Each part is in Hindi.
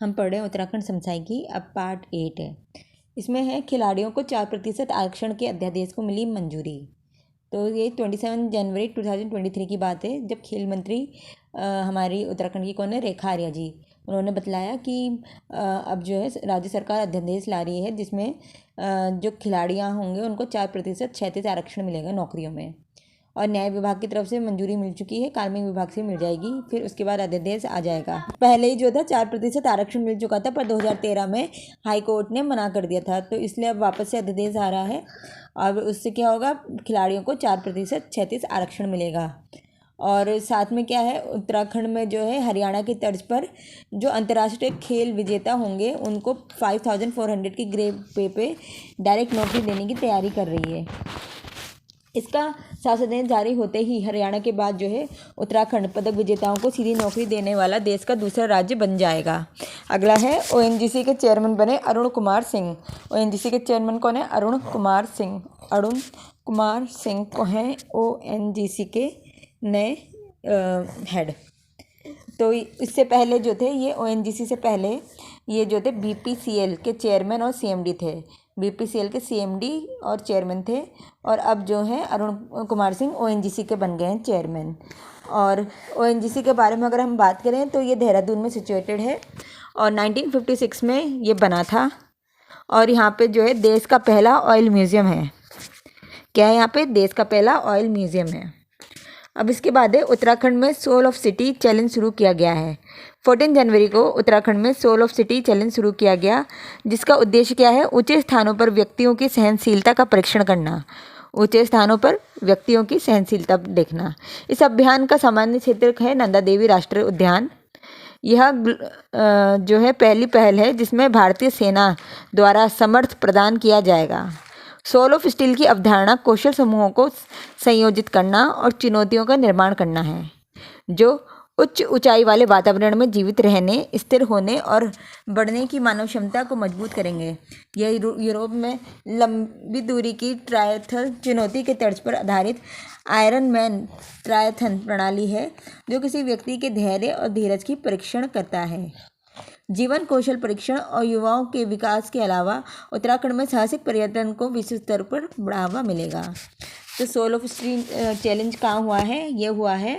हम पढ़ रहे हैं उत्तराखंड समसाई की। अब पार्ट 8 है। इसमें है खिलाड़ियों को 4% आरक्षण के अध्यादेश को मिली मंजूरी। तो ये 27 जनवरी 2023 की बात है, जब खेल मंत्री हमारी उत्तराखंड की कौन है, रेखा आर्या जी, उन्होंने बतलाया कि अब जो है राज्य सरकार अध्यादेश ला रही है जिसमें जो खिलाड़ियाँ होंगे उनको 4% क्षैतिज आरक्षण मिलेगा नौकरियों में। और न्याय विभाग की तरफ से मंजूरी मिल चुकी है, कार्मिक विभाग से मिल जाएगी, फिर उसके बाद अध्यादेश आ जाएगा। पहले ही जो था 4% आरक्षण मिल चुका था, पर 2013 में हाई कोर्ट ने मना कर दिया था, तो इसलिए अब वापस से अध्यादेश आ रहा है। और उससे क्या होगा, खिलाड़ियों को 4% क्षैतिज आरक्षण मिलेगा। और साथ में क्या है, उत्तराखंड में जो है हरियाणा की तर्ज पर जो अंतर्राष्ट्रीय खेल विजेता होंगे उनको 5400 की ग्रेड पे पे डायरेक्ट नौकरी देने की तैयारी कर रही है। इसका शासन जारी होते ही हरियाणा के बाद जो है उत्तराखंड पदक विजेताओं को सीधी नौकरी देने वाला देश का दूसरा राज्य बन जाएगा। अगला है ओएनजीसी के चेयरमैन बने अरुण कुमार सिंह। ओएनजीसी के चेयरमैन कौन है? अरुण कुमार सिंह। अरुण कुमार सिंह को हैं ओएनजीसी के नए हेड। तो इससे पहले जो थे, ये ओएनजीसी से पहले ये जो थे बीपीसीएल के चेयरमैन और सीएमडी थे। बीपीसीएल के सीएमडी और चेयरमैन थे, और अब जो है अरुण कुमार सिंह ओएनजीसी के बन गए हैं चेयरमैन। और ओएनजीसी के बारे में अगर हम बात करें तो ये देहरादून में सिचुएटेड है, और 1956 में ये बना था। और यहाँ पे जो है देश का पहला ऑयल म्यूज़ियम है। क्या है यहाँ पे? देश का पहला ऑयल म्यूज़ियम है। अब इसके बाद है उत्तराखंड में सोल ऑफ सिटी चैलेंज शुरू किया गया है। 14 जनवरी को उत्तराखंड में सोल ऑफ सिटी चैलेंज शुरू किया गया, जिसका उद्देश्य क्या है? ऊंचे स्थानों पर व्यक्तियों की सहनशीलता का परीक्षण करना। ऊंचे स्थानों पर व्यक्तियों की सहनशीलता देखना। इस अभियान का सामान्य क्षेत्र है नंदा देवी राष्ट्रीय उद्यान। यह जो है पहली पहल है जिसमें भारतीय सेना द्वारा समर्थन प्रदान किया जाएगा। सोल ऑफ स्टील की अवधारणा कौशल समूहों को संयोजित करना और चुनौतियों का निर्माण करना है, जो उच्च ऊंचाई वाले वातावरण में जीवित रहने, स्थिर होने और बढ़ने की मानव क्षमता को मजबूत करेंगे। यह यूरोप में लंबी दूरी की ट्रायथल चुनौती के तर्ज पर आधारित आयरन मैन ट्रायथन प्रणाली है, जो किसी व्यक्ति के धैर्य और धीरज की परीक्षण करता है। जीवन कौशल परीक्षण और युवाओं के विकास के अलावा उत्तराखंड में साहसिक पर्यटन को विश्व स्तर पर बढ़ावा मिलेगा। तो सोल ऑफ स्टील चैलेंज कहाँ हुआ है? ये हुआ है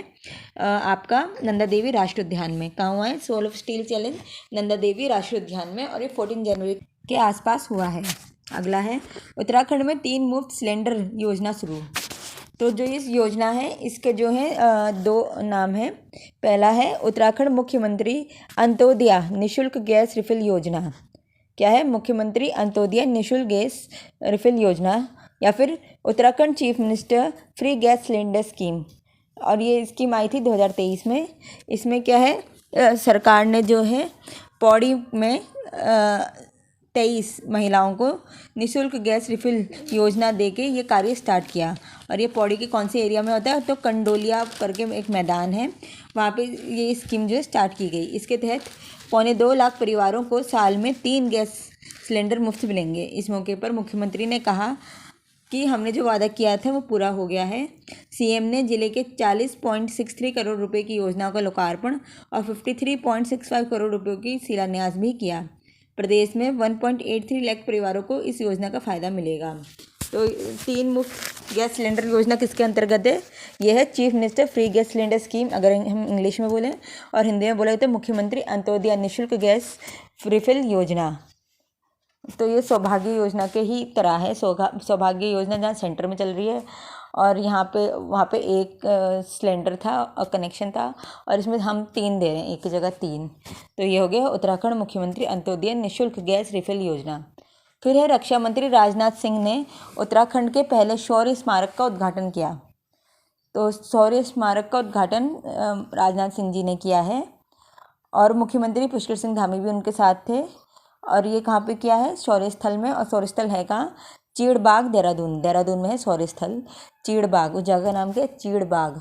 आपका नंदा देवी राष्ट्रीय उद्यान में। कहाँ हुआ है soul of steel challenge? Nanda Devi राष्ट्रीय उद्यान में, और ये 14 जनवरी के आसपास हुआ है। अगला है उत्तराखंड में 3 मुफ्त सिलेंडर योजना शुरू। तो जो इस योजना है इसके जो है 2 नाम हैं। पहला है उत्तराखंड मुख्यमंत्री अंत्योदया निःशुल्क गैस रिफिल योजना। क्या है? मुख्यमंत्री अंत्योदया निःशुल्क गैस रिफिल योजना, या फिर Uttarakhand chief minister free gas cylinder scheme. और ये स्कीम आई थी 2023 में। इसमें क्या है, सरकार ने जो है पौड़ी में 23 महिलाओं को निःशुल्क गैस रिफिल योजना देके ये कार्य स्टार्ट किया। और ये पौड़ी के कौन से एरिया में होता है? तो कंडोलिया करके एक मैदान है, वहाँ पे ये स्कीम जो है स्टार्ट की गई। इसके तहत 2.25 लाख परिवारों को साल में 3 गैस सिलेंडर मुफ्त मिलेंगे। इस मौके पर मुख्यमंत्री ने कहा कि हमने जो वादा किया था वो पूरा हो गया है। सीएम ने जिले के 40.63 करोड़ रुपए की योजना का लोकार्पण और 53.65 करोड़ रुपये की शिलान्यास भी किया। प्रदेश में 1.83 लाख परिवारों को इस योजना का फ़ायदा मिलेगा। तो 3 मुफ्त गैस सिलेंडर योजना किसके अंतर्गत है? यह है chief minister free gas cylinder scheme, अगर हम इंग्लिश में बोलें, और हिंदी में बोले तो मुख्यमंत्री अंत्योदया निःशुल्क गैस रिफिल योजना। तो ये सौभाग्य योजना के ही तरह है। सौभाग्य योजना जहाँ सेंटर में चल रही है, और वहाँ पे एक सिलेंडर था और कनेक्शन था, और इसमें हम 3 दे रहे हैं, एक की जगह 3। तो ये हो गया उत्तराखंड मुख्यमंत्री अंत्योदय निःशुल्क गैस रिफिल योजना। फिर है रक्षा मंत्री राजनाथ सिंह ने उत्तराखंड के पहले शौर्य स्मारक का उद्घाटन किया। तो शौर्य स्मारक का उद्घाटन राजनाथ सिंह जी ने किया है, और मुख्यमंत्री पुष्कर सिंह धामी भी उनके साथ थे। और ये कहाँ पे किया है? शौर्य स्थल में। और शौर्य स्थल है कहाँ? चीड़बाग, देहरादून। देहरादून में है शौर्य स्थल चीड़बाग। उस जगह का नाम क्या है? चीड़बाग।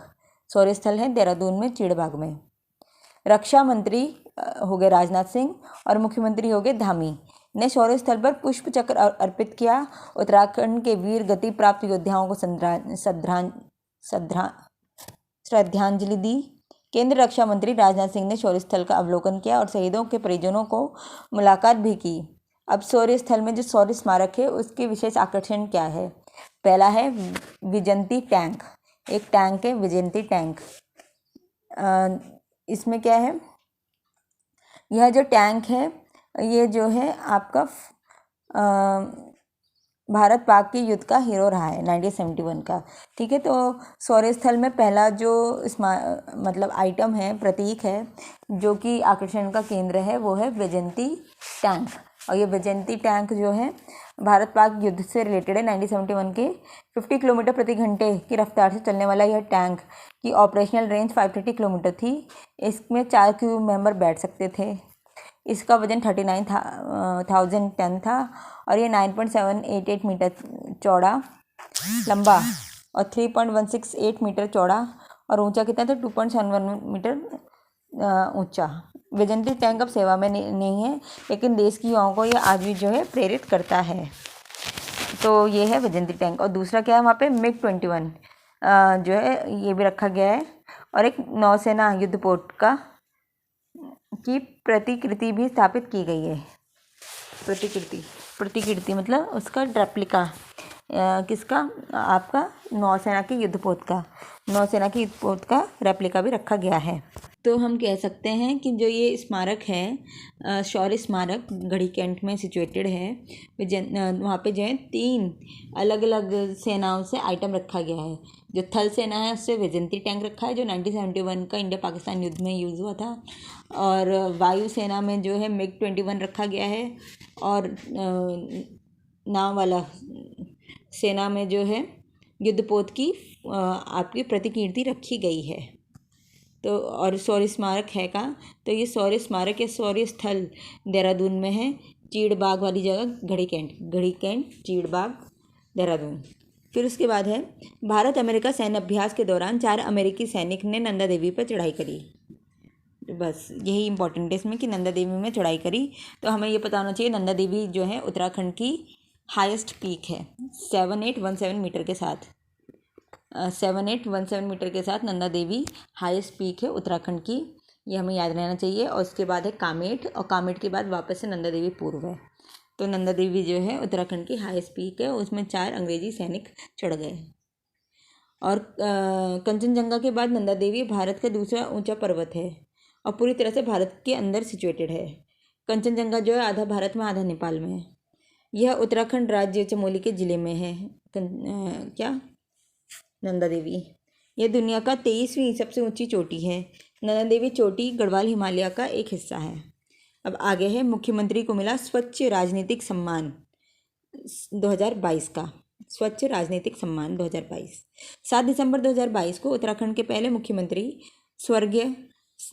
शौर्य स्थल है देहरादून में, चीड़बाग में। रक्षा मंत्री हो गए राजनाथ सिंह, और मुख्यमंत्री हो गए धामी ने शौर्य स्थल पर पुष्प चक्र अर्पित किया। उत्तराखंड के वीर गति प्राप्त योद्धाओं को श्रद्धांजलि दी। केंद्रीय रक्षा मंत्री राजनाथ सिंह ने शौर्य स्थल का अवलोकन किया और शहीदों के परिजनों को मुलाकात भी की। अब शौर्य स्थल में जो शौर्य स्मारक है उसके विशेष आकर्षण क्या है? पहला है विजंती टैंक। एक टैंक है विजंती टैंक। इसमें क्या है, यह जो टैंक है ये जो है आपका भारत पाक के युद्ध का हीरो रहा है 1971 का। ठीक है, तो शौर्य स्थल में पहला जो मतलब आइटम है, प्रतीक है, जो कि आकर्षण का केंद्र है, वो है विजंती टैंक। और ये विजंती टैंक जो है भारत पाक युद्ध से रिलेटेड है। 1971 के 50 किलोमीटर प्रति घंटे की रफ्तार से चलने वाला यह टैंक की ऑपरेशनल रेंज 530 किलोमीटर थी। इसमें 4 क्रू मेंबर बैठ सकते थे। इसका वजन 39,000 टन था और ये 9.788 मीटर चौड़ा लंबा और 3.168 मीटर चौड़ा और ऊंचा कितना था 2.71 मीटर ऊंचा। विजंती टैंक अब सेवा में नहीं है, लेकिन देश की युवाओं को ये आज भी जो है प्रेरित करता है। तो ये है विजंती टैंक। और दूसरा क्या है, वहाँ पे MiG-21 जो है ये भी रखा गया है और एक नौसेना युद्धपोत की प्रतिकृति भी स्थापित की गई है। प्रतिकृति मतलब उसका रेप्लिका, किसका, आपका नौसेना के युद्धपोत का रेप्लिका भी रखा गया है। तो हम कह सकते हैं कि जो ये स्मारक है, शौर्य स्मारक गढ़ी कैंट में सिचुएटेड है। वहाँ पे जो है 3 अलग अलग सेनाओं से आइटम रखा गया है। जो थल सेना है उससे विजंती टैंक रखा है, जो 1971 का इंडिया पाकिस्तान युद्ध में यूज़ हुआ था। और वायु सेना में जो है MiG-21 रखा गया है। और नाव वाला सेना में जो है युद्धपोत की आपकी प्रतिकीर्ति रखी गई है। तो और शौर्य स्मारक है कहाँ, तो ये शौर्य स्मारक या शौर्य स्थल देहरादून में है, चीड़बाग वाली जगह, घड़ी कैंट चीड़बाग देहरादून। फिर उसके बाद है भारत अमेरिका सैन्य अभ्यास के दौरान 4 अमेरिकी सैनिक ने नंदा देवी पर चढ़ाई करी। बस यही इंपॉर्टेंट है इसमें कि नंदा देवी में चढ़ाई करी। तो हमें ये पता होना चाहिए नंदा देवी जो है उत्तराखंड की हाईएस्ट पीक है 7817 मीटर के साथ। 7817 मीटर के साथ नंदा देवी हाईएस्ट पीक है उत्तराखंड की, ये हमें याद रहना चाहिए। और उसके बाद है कामेट, और कामेट के बाद वापस से नंदा देवी पूर्व है। तो नंदा देवी जो है उत्तराखंड की हाईएस्ट पीक है, उसमें 4 अंग्रेजी सैनिक चढ़ गए। और कंचनजंगा के बाद नंदा देवी भारत का दूसरा ऊंचा पर्वत है और पूरी तरह से भारत के अंदर सिचुएटेड है। कंचनजंगा जो है आधा भारत में आधा नेपाल में है। यह उत्तराखंड राज्य चमोली के ज़िले में है। नंदा देवी यह दुनिया का 23वीं सबसे ऊंची चोटी है। नंदा देवी चोटी गढ़वाल हिमालय का एक हिस्सा है। अब आगे है मुख्यमंत्री को मिला स्वच्छ राजनीतिक सम्मान 2022 का। स्वच्छ राजनीतिक सम्मान 2022 7 दिसंबर 2022 को उत्तराखंड के पहले मुख्यमंत्री स्वर्गीय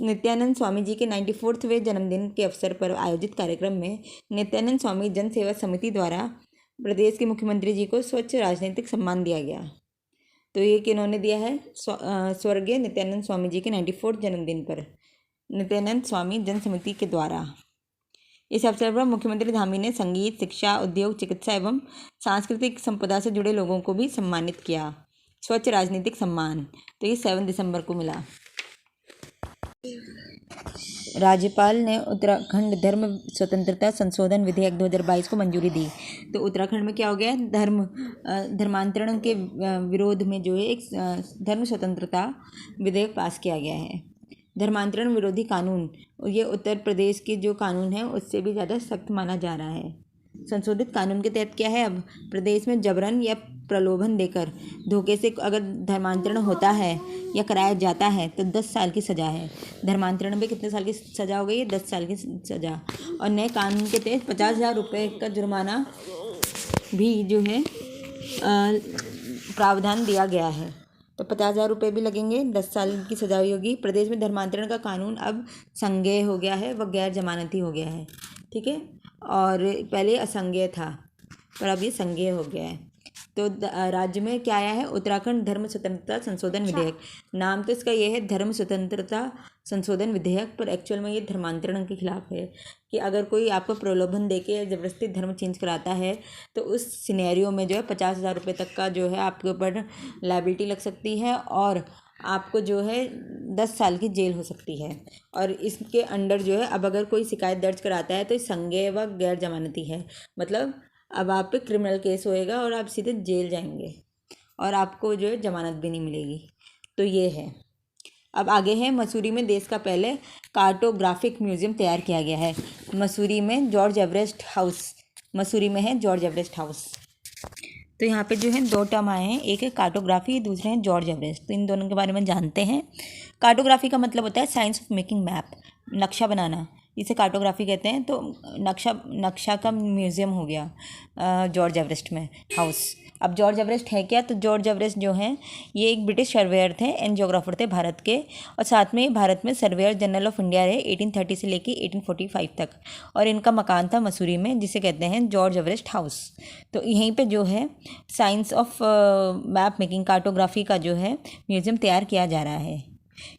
नित्यानंद स्वामी जी के 94वें जन्मदिन के अवसर पर आयोजित कार्यक्रम में नित्यानंद स्वामी जन सेवा समिति द्वारा प्रदेश के मुख्यमंत्री जी को स्वच्छ राजनीतिक सम्मान दिया गया। तो ये किन्होंने दिया है, स्वर्गीय नित्यानंद स्वामी जी के 94वें जन्मदिन पर नित्यानंद स्वामी जन समिति के द्वारा। इस अवसर पर मुख्यमंत्री धामी ने संगीत, शिक्षा, उद्योग, चिकित्सा एवं सांस्कृतिक संपदा से जुड़े लोगों को भी सम्मानित किया। स्वच्छ राजनीतिक सम्मान तो ये 7 दिसंबर को मिला। राज्यपाल ने उत्तराखंड धर्म स्वतंत्रता संशोधन विधेयक 2022 को मंजूरी दी। तो उत्तराखंड में क्या हो गया है, धर्मांतरण के विरोध में जो है एक धर्म स्वतंत्रता विधेयक पास किया गया है। धर्मांतरण विरोधी कानून ये उत्तर प्रदेश के जो कानून है उससे भी ज़्यादा सख्त माना जा रहा है। संशोधित कानून के तहत क्या है, अब प्रदेश में जबरन या प्रलोभन देकर धोखे से अगर धर्मांतरण होता है या कराया जाता है तो 10 साल की सज़ा है। धर्मांतरण में कितने साल की सज़ा हो गई है, 10 साल की सज़ा। और नए कानून के तहत 50,000 रुपये का जुर्माना भी जो है प्रावधान दिया गया है। तो 50,000 रुपये भी लगेंगे, 10 साल की सज़ा भी होगी। प्रदेश में धर्मांतरण का कानून अब संज्ञेय हो गया है, वह गैर जमानती हो गया है। ठीक है, और पहले असंज्ञेय था पर अब ये संज्ञेय हो गया है। तो राज्य में क्या आया है, उत्तराखंड धर्म स्वतंत्रता संशोधन विधेयक। नाम तो इसका ये है धर्म स्वतंत्रता संशोधन विधेयक, पर एक्चुअल में ये धर्मांतरण के खिलाफ है कि अगर कोई आपको प्रलोभन देके ज़बरदस्ती धर्म चेंज कराता है तो उस सिनेरियो में जो है 50,000 रुपये तक का जो है आपके ऊपर लायबिलिटी लग सकती है और आपको जो है 10 साल की जेल हो सकती है। और इसके अंडर जो है अब अगर कोई शिकायत दर्ज कराता है तो संज्ञेय व गैर जमानती है, मतलब अब आप पे क्रिमिनल केस होएगा और आप सीधे जेल जाएंगे और आपको जो है जमानत भी नहीं मिलेगी। तो ये है। अब आगे है, मसूरी में देश का पहले कार्टोग्राफिक म्यूजियम तैयार किया गया है। मसूरी में जॉर्ज एवरेस्ट हाउस, मसूरी में है जॉर्ज एवरेस्ट हाउस। तो यहाँ पे जो है 2 टर्म आए हैं, एक है कार्टोग्राफी, दूसरे हैं जॉर्ज एवरेस्ट। तो इन दोनों के बारे में जानते हैं। कार्टोग्राफी का मतलब होता है साइंस ऑफ मेकिंग मैप, नक्शा बनाना, इसे कार्टोग्राफी कहते हैं। तो नक्शा का म्यूज़ियम हो गया जॉर्ज एवरेस्ट में हाउस। अब जॉर्ज एवरेस्ट है क्या? तो जॉर्ज एवरेस्ट जो हैं ये एक ब्रिटिश सर्वेयर थे एंड जोग्राफर थे भारत के, और साथ में भारत में सर्वेयर जनरल ऑफ इंडिया रहे 1830 से लेके 1845 तक। और इनका मकान था मसूरी में, जिसे कहते हैं जॉर्ज एवरेस्ट हाउस। तो यहीं पे जो है science of map making, cartography का जो है म्यूज़ियम तैयार किया जा रहा है।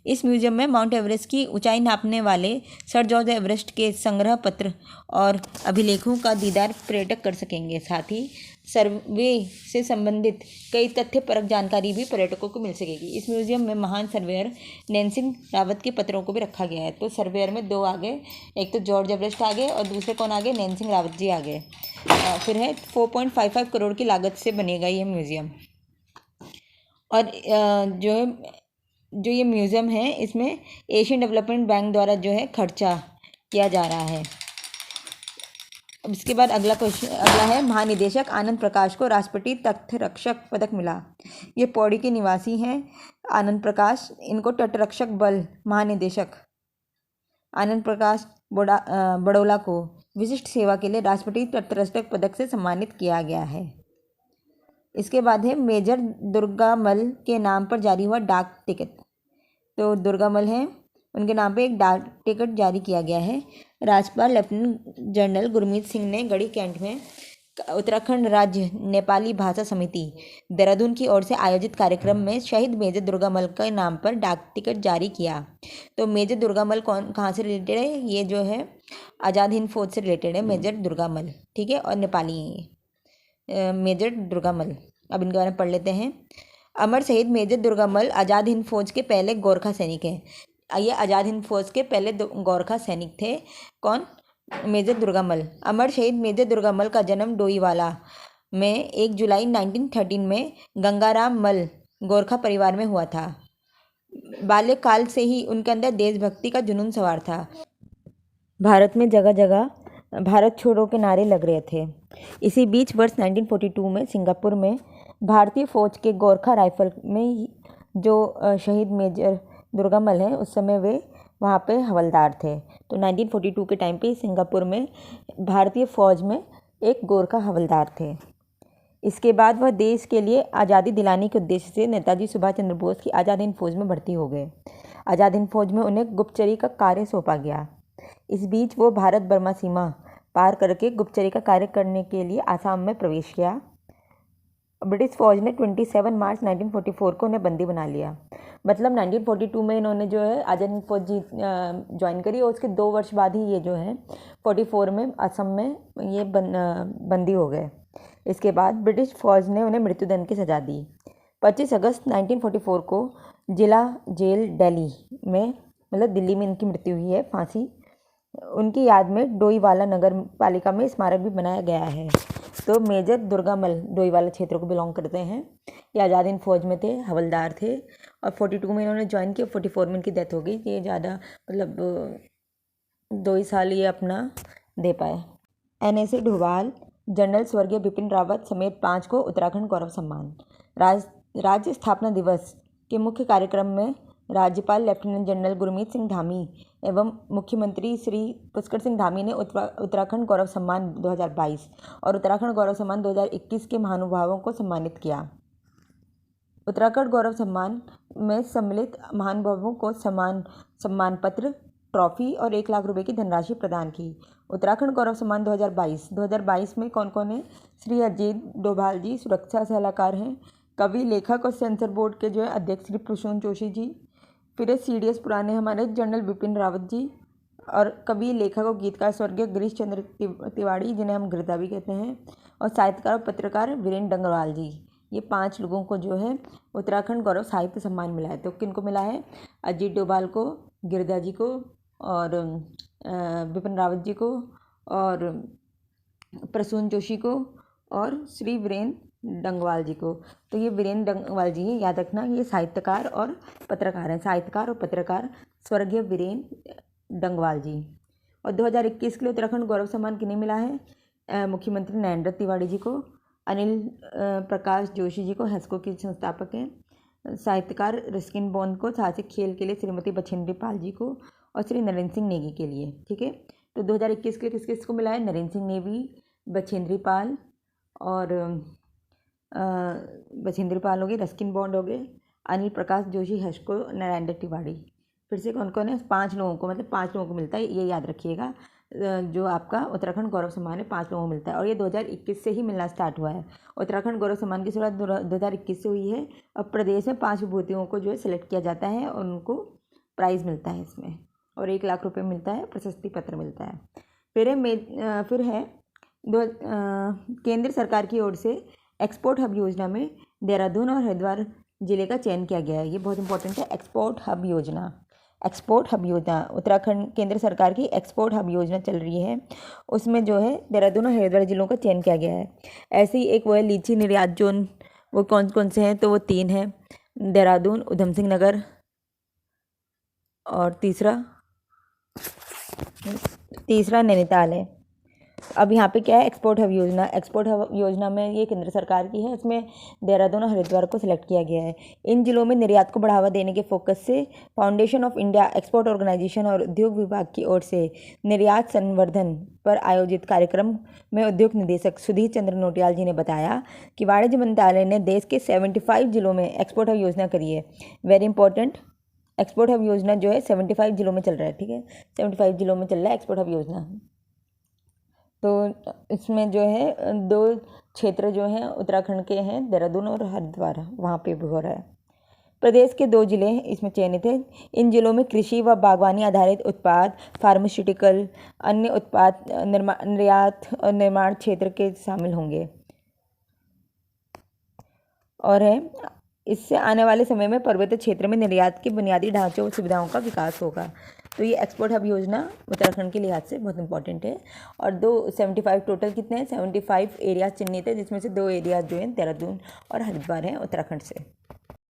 इस म्यूज़ियम में माउंट एवरेस्ट की ऊंचाई नापने वाले सर जॉर्ज एवरेस्ट के संग्रह पत्र और अभिलेखों का दीदार पर्यटक कर सकेंगे। साथ ही सर्वे से संबंधित कई तथ्यपरक जानकारी भी पर्यटकों को मिल सकेगी। इस म्यूज़ियम में महान सर्वेयर नैनसिंग रावत के पत्रों को भी रखा गया है। तो सर्वेयर में 2 आ गए, एक तो जॉर्ज एवरेस्ट आ गए और दूसरे कौन आ गए? नैनसिंग रावत जी आ गए। फिर है 4.55 करोड़ की लागत से बनेगा ये म्यूज़ियम। और जो ये म्यूज़ियम है इसमें एशियन डेवलपमेंट बैंक द्वारा जो है खर्चा किया जा रहा है। अब इसके बाद अगला है, महानिदेशक आनंद प्रकाश को राष्ट्रपति तट रक्षक पदक मिला। ये पौड़ी के निवासी हैं आनंद प्रकाश। इनको तट रक्षक बल महानिदेशक आनंद प्रकाश बड़ौला को विशिष्ट सेवा के लिए राष्ट्रपति तट रक्षक पदक से सम्मानित किया गया है। इसके बाद है मेजर दुर्गामल के नाम पर जारी हुआ डाक टिकट। तो दुर्गामल हैं, उनके नाम पे एक डाक टिकट जारी किया गया है। राज्यपाल लेफ्टिनेंट जनरल गुरमीत सिंह ने गढ़ी कैंट में उत्तराखंड राज्य नेपाली भाषा समिति देहरादून की ओर से आयोजित कार्यक्रम में शहीद मेजर दुर्गामल के नाम पर डाक टिकट जारी किया। तो मेजर दुर्गामल कहाँ से रिलेटेड है? ये जो है आज़ाद हिंद फौज से रिलेटेड है मेजर दुर्गामल, ठीक है, और नेपाली हैं ये मेजर दुर्गामल। अब इनके बारे में पढ़ लेते हैं। अमर शहीद मेजर दुर्गामल आज़ाद हिंद फौज के पहले गोरखा सैनिक हैं। ये आज़ाद हिंद फौज के पहले गोरखा सैनिक थे। कौन? मेजर दुर्गामल। अमर शहीद मेजर दुर्गामल का जन्म डोईवाला में 1 जुलाई 1913 में गंगाराम मल गोरखा परिवार में हुआ था। बाल्यकाल से ही उनके अंदर देशभक्ति का जुनून सवार था। भारत में जगह जगह भारत छोड़ो के नारे लग रहे थे। इसी बीच वर्ष 1942 में सिंगापुर में भारतीय फौज के गोरखा राइफल में जो शहीद मेजर दुर्गामल हैं उस समय वे वहाँ पे हवलदार थे। तो 1942 के टाइम पे सिंगापुर में भारतीय फ़ौज में एक गोरखा हवलदार थे। इसके बाद वह देश के लिए आज़ादी दिलाने के उद्देश्य से नेताजी सुभाष चंद्र बोस की आज़ाद हिंद फौज में भर्ती हो गए। आज़ाद हिंद फौज में उन्हें गुप्तचरी का कार्य सौंपा गया। इस बीच वो भारत बर्मा सीमा पार करके गुप्तचरी का कार्य करने के लिए आसाम में प्रवेश किया। ब्रिटिश फौज ने 27 मार्च 1944 को उन्हें बंदी बना लिया। मतलब 1942 में इन्होंने जो है आज़ाद हिंद फौज ज्वाइन करी और उसके 2 वर्ष बाद ही ये जो है 44 में असम में ये बंदी हो गए। इसके बाद ब्रिटिश फौज ने उन्हें मृत्युदंड की सज़ा दी। 25 अगस्त 1944 को जिला जेल दिल्ली में, मतलब दिल्ली में इनकी मृत्यु हुई है, फांसी। उनकी याद में डोईवाला नगर पालिका में स्मारक भी बनाया गया है। तो मेजर दुर्गामल डोईवाला क्षेत्र को बिलोंग करते हैं। ये आज़ाद हिंद फौज में थे, हवलदार थे और 42 में इन्होंने ज्वाइन किया। 44 में इनकी डेथ हो गई। ये ज़्यादा मतलब 2 ही साल ये अपना दे पाए। NSA ढोभाल जनरल स्वर्गीय बिपिन रावत समेत 5 को उत्तराखंड गौरव सम्मान। राज्य स्थापना दिवस के मुख्य कार्यक्रम में राज्यपाल लेफ्टिनेंट जनरल गुरमीत सिंह धामी एवं मुख्यमंत्री श्री पुष्कर सिंह धामी ने उत्तराखंड गौरव सम्मान 2022 और उत्तराखंड गौरव सम्मान 2021 के महानुभावों को सम्मानित किया। उत्तराखंड गौरव सम्मान में सम्मिलित महानुभावों को सम्मान पत्र, ट्रॉफी और 1 लाख रुपए की धनराशि प्रदान की। उत्तराखंड गौरव सम्मान 2022 में कौन कौन है? श्री अजीत डोभाल जी सुरक्षा सलाहकार हैं। कवि, लेखक और सेंसर बोर्ड के जो है अध्यक्ष श्री प्रसून जोशी जी। फिर CDS पुराने हमारे जनरल बिपिन रावत जी, और कवि, लेखक और गीतकार स्वर्गीय गिरीश चंद्र तिवाड़ी जिन्हें हम गिरधा भी कहते हैं, और साहित्यकार और पत्रकार वीरेंद्र डंगरवाल जी। ये 5 लोगों को जो है उत्तराखंड गौरव साहित्य सम्मान मिला है। तो किनको मिला है? अजीत डोभाल को, गिरिजा जी को, और विपिन रावत जी को, और प्रसून जोशी को, और श्री वीरेंद्र डंगवाल जी को। तो ये वीरेंद्र डंगवाल जी हैं, याद रखना, ये साहित्यकार और पत्रकार हैं, साहित्यकार और पत्रकार स्वर्गीय वीरेंद्र डंगवाल जी। और 2021 के लिए उत्तराखंड गौरव सम्मान किन्हें मिला है? मुख्यमंत्री नरेंद्र तिवारी जी को, अनिल प्रकाश जोशी जी को, हेस्को के संस्थापक हैं, साहित्यकार रस्किन बॉन्ड को, साहसिक खेल के लिए श्रीमती बछेंद्री पाल जी को, और श्री नरेंद्र सिंह नेगी के लिए। ठीक है, तो 2021 के लिए किस किस को मिला है? नरेंद्र सिंह नेगी, बछेंद्री पाल, और बछेंद्री पाल हो गए, रस्किन बॉन्ड हो गए, अनिल प्रकाश जोशी, हेस्को, नरेंद्र तिवारी। फिर से कौन कौन है? 5 लोगों को, मतलब 5 लोगों को मिलता है, ये याद रखिएगा। जो आपका उत्तराखंड गौरव सम्मान है 5 लोगों को मिलता है, और ये 2021 से ही मिलना स्टार्ट हुआ है। उत्तराखंड गौरव सम्मान की शुरुआत 2021 से हुई है, और प्रदेश में 5 विभूतियों को जो है सिलेक्ट किया जाता है, और उनको प्राइज़ मिलता है इसमें, और 1 लाख रुपये मिलता है, प्रशस्ति पत्र मिलता है। फिर है केंद्र सरकार की ओर से एक्सपोर्ट हब योजना में देहरादून और हरिद्वार जिले का चयन किया गया है। ये बहुत इंपॉर्टेंट है, एक्सपोर्ट हब योजना। एक्सपोर्ट हब योजना उत्तराखंड केंद्र सरकार की एक्सपोर्ट हब योजना चल रही है, उसमें जो है देहरादून और हरिद्वार जिलों का चयन किया गया है। ऐसे ही एक वो है लीची निर्यात जोन, वो कौन कौन से हैं? तो वो 3 हैं, देहरादून, उधम सिंह नगर, और तीसरा नैनीताल है। अब यहाँ पे क्या है? एक्सपोर्ट हब योजना। एक्सपोर्ट हब योजना में ये केंद्र सरकार की है, इसमें देहरादून और हरिद्वार को सिलेक्ट किया गया है। इन जिलों में निर्यात को बढ़ावा देने के फोकस से foundation of India export organisation और उद्योग विभाग की ओर से निर्यात संवर्धन पर आयोजित कार्यक्रम में उद्योग निदेशक सुधीर चंद्र नोटियाल जी ने बताया कि वाणिज्य मंत्रालय ने देश के 75 जिलों में एक्सपोर्ट हब योजना करी है। वेरी इंपॉर्टेंट, एक्सपोर्ट हब योजना जो है 75 जिलों में चल रहा है। ठीक है, 75 जिलों में चल रहा है एक्सपोर्ट हब योजना। तो इसमें जो है 2 क्षेत्र जो हैं उत्तराखंड के हैं, देहरादून और हरिद्वार, वहाँ पे भी हो रहा है। प्रदेश के 2 जिले इसमें चयनित हैं। इन जिलों में कृषि व बागवानी आधारित उत्पाद, फार्मास्यूटिकल, अन्य उत्पाद निर्यात और निर्माण क्षेत्र के शामिल होंगे। और है इससे आने वाले समय में पर्वतीय क्षेत्र में निर्यात के बुनियादी ढांचे और सुविधाओं का विकास होगा। तो ये एक्सपोर्ट हब योजना उत्तराखंड के लिहाज से बहुत इंपॉर्टेंट है। और 75 टोटल कितने हैं? 75 एरियाज चिन्हित है, जिसमें से 2 एरियाज जो हैं देहरादून और हरिद्वार हैं उत्तराखंड से।